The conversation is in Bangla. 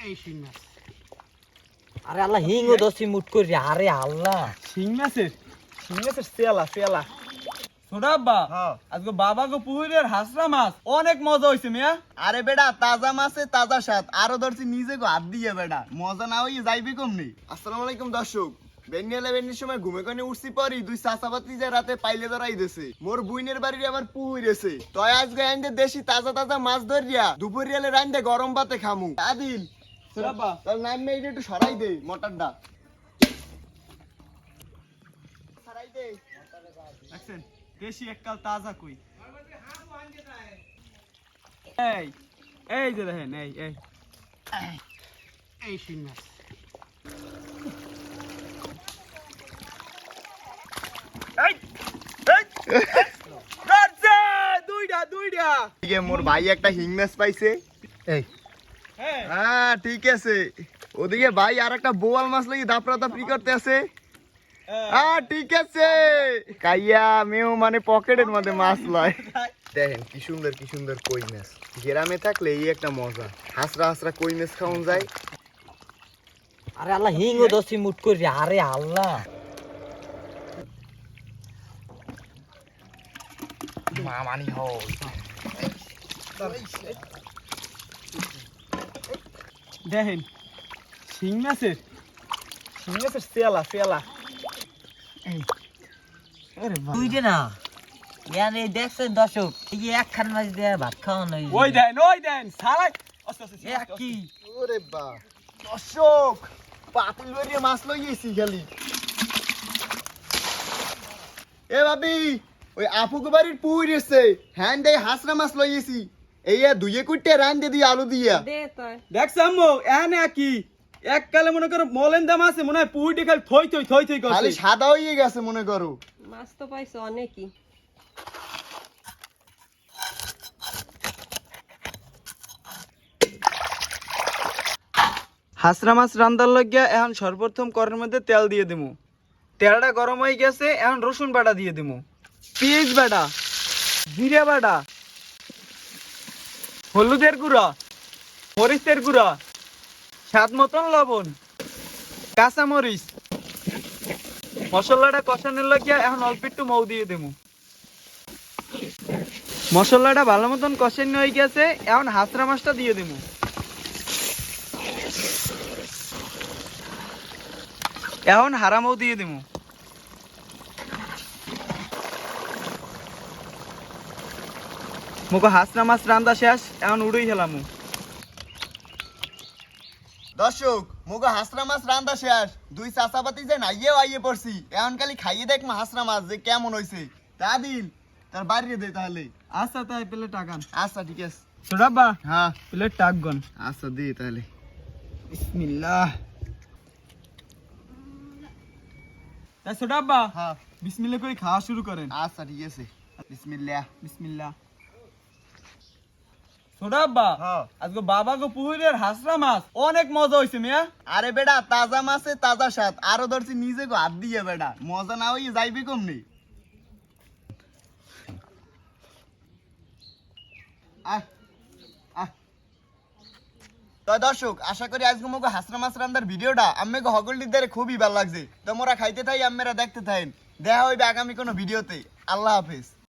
এই শিং মাছ। আরে আল্লাহ হিংও দছি মুট করি আরে আল্লাহ শিং মাছের সেলা সেলা। ছোটা আব্বা, আজকে বাবা গো পুকুরের হাসরা মাছ অনেক মজা হইছে মিয়া। আরে বেটা তাজা মাছে তাজা স্বাদ, আরো ধরছি নিজে গো হাত দিয়ে বেটা, মজা না হইয়ে যাইবি কমনি। আসসালামু আলাইকুম দর্শক, বেনিয়ালে বেনির সময় ঘুমে কোনে উঠছি পরি দুই চাচাপাতি যে রাতে পাইলে ধরাই দেছে মোর বুইনের বাড়ির আবার পুহুই রেছে। তয় আজকে আইন্দে দেশি তাজা তাজা মাছ ধরিয়া দুপুরিয়ালে রাইন্দে গরম ভাতে খামু। আদিল ছোটা আব্বা, তার নাম মেয়ে একটু সরাই দে মোটরটা, সরাই দে। দেখছেন দেশি এককাল তাজা কই। এই এই যে দেখেন এই এই এই শিং মাছ। এই এই ধরছে দুইটা দুইটা। ঠিক আছে, মোর ভাই একটা হিং মাছ পাইছে। এই হ্যাঁ হ্যাঁ ঠিক আছে, ওদিকে ভাই আর একটা বোয়াল মাছ লাগি দাপড়া দাপড়ি করতে আছে। হ্যাঁ ঠিক আছে, কাইয়া মেও মানে পকেটের মধ্যে মাছ লয়। দেখেন কি সুন্দর কই মাছ, গ্রামে থাকলে এই একটা মজা, হাসরা হাসরা কই মাছ খাওয়ান যায়। আরে আল্লাহ হিংও দছি মুট করি আরে আল্লাহ মামানি হও দেখেন শিং মাছের সেলা সেলা। তুই যে না ইয়ান এই দেখছেন দর্শক এই যে একখান মাছ দিয়ে ভাত খাওয়ানো ওই দেন সালাই আস্তে আস্তে এক কি ওরে বা দর্শক, পাতিল ভরিয়ে মাছ লইয়েছি খালি। এ ভাবি, ওই আপুকে বাড়ির পুই রেছে হ্যান্ড এই হাসরা মাছ লইয়েছি, এই দুইয়ে কুটে রান দিয়ে আলু দিয়া। দেখছ আম্মু এনে কি এককালে মনে করো মলেন দাম আছে মনে হয় পুইটি খালি থই থই থই থই খালি করছে। সাদা হয়ে গেছে মনে করো। মাছ তো পাইছো অনেকই। হাসরা মাছ রান্দার লাগিয়া এখন সর্বপ্রথম কড়াইয়ের মধ্যে তেল দিয়ে দিমু। তেলটা গরম হয়ে গেছে, এখন রসুন বাটা দিয়ে দিমু, পেঁয়াজ বাটা, জিরা বাটা, হলুদের গুঁড়া, মরিচের গুঁড়া, স্বাদ মতন লবণ, কাঁচা মরিচ। মশলাটা কষানোর লাগিয়া এখন অল্প একটু মৌ দিয়ে দিমু। মশলাটা ভালো মতন কষানো হয়ে গেছে, এখন হাসরা মাছটা দিয়ে দিমু। এখন হারামও দিয়ে দিমু। মুখো হাসনা মাছ রান্দা শেষ, এখন উড়েই হেলামু। দর্শক মুগো হাসরা মাছ রান্দা শেষ, দুই চাচাপাতি যে নাইয়েও আইয়ে পড়ছি, এখন খালি খাইয়ে দেখ হাসরা মাছ যে কেমন হইছে। তা দিল তার বাড়িয়ে দে তাহলে। আচ্ছা তাই পেলে টাকান। আচ্ছা ঠিক আছে, ছোটাব্বা হ্যাঁ পেলে টাকগন। আচ্ছা দে তাহলে। বিসমিল্লাহ। তাই ছোটাব্বা হ্যাঁ বিসমিল্লাহ করে খাওয়া শুরু করেন। আচ্ছা ঠিক আছে, বিসমিল্লাহ। বিসমিল্লাহ। ছোটাব্বা হ্যাঁ আজকে বাবা গো পুকুরের হাসরা মাছ অনেক মজা হইছে মিয়া। আরে বেটা তাজা মাছে তাজা স্বাদ, আরো ধরছি নিজে গো হাত দিয়ে বেটা, মজা না হইয়ে যাইবি কমনি। তো দর্শক আশা করি আজকে মগো হাসরা মাছ রান্দার ভিডিওটা আম্মেকে হগলটির খুবই ভালো লাগছে। তোমরা খাইতে থাই, আম্মেরা দেখতে থাকেন। দেখা হইবে আগামী কোনো ভিডিওতে। আল্লাহ হাফেজ।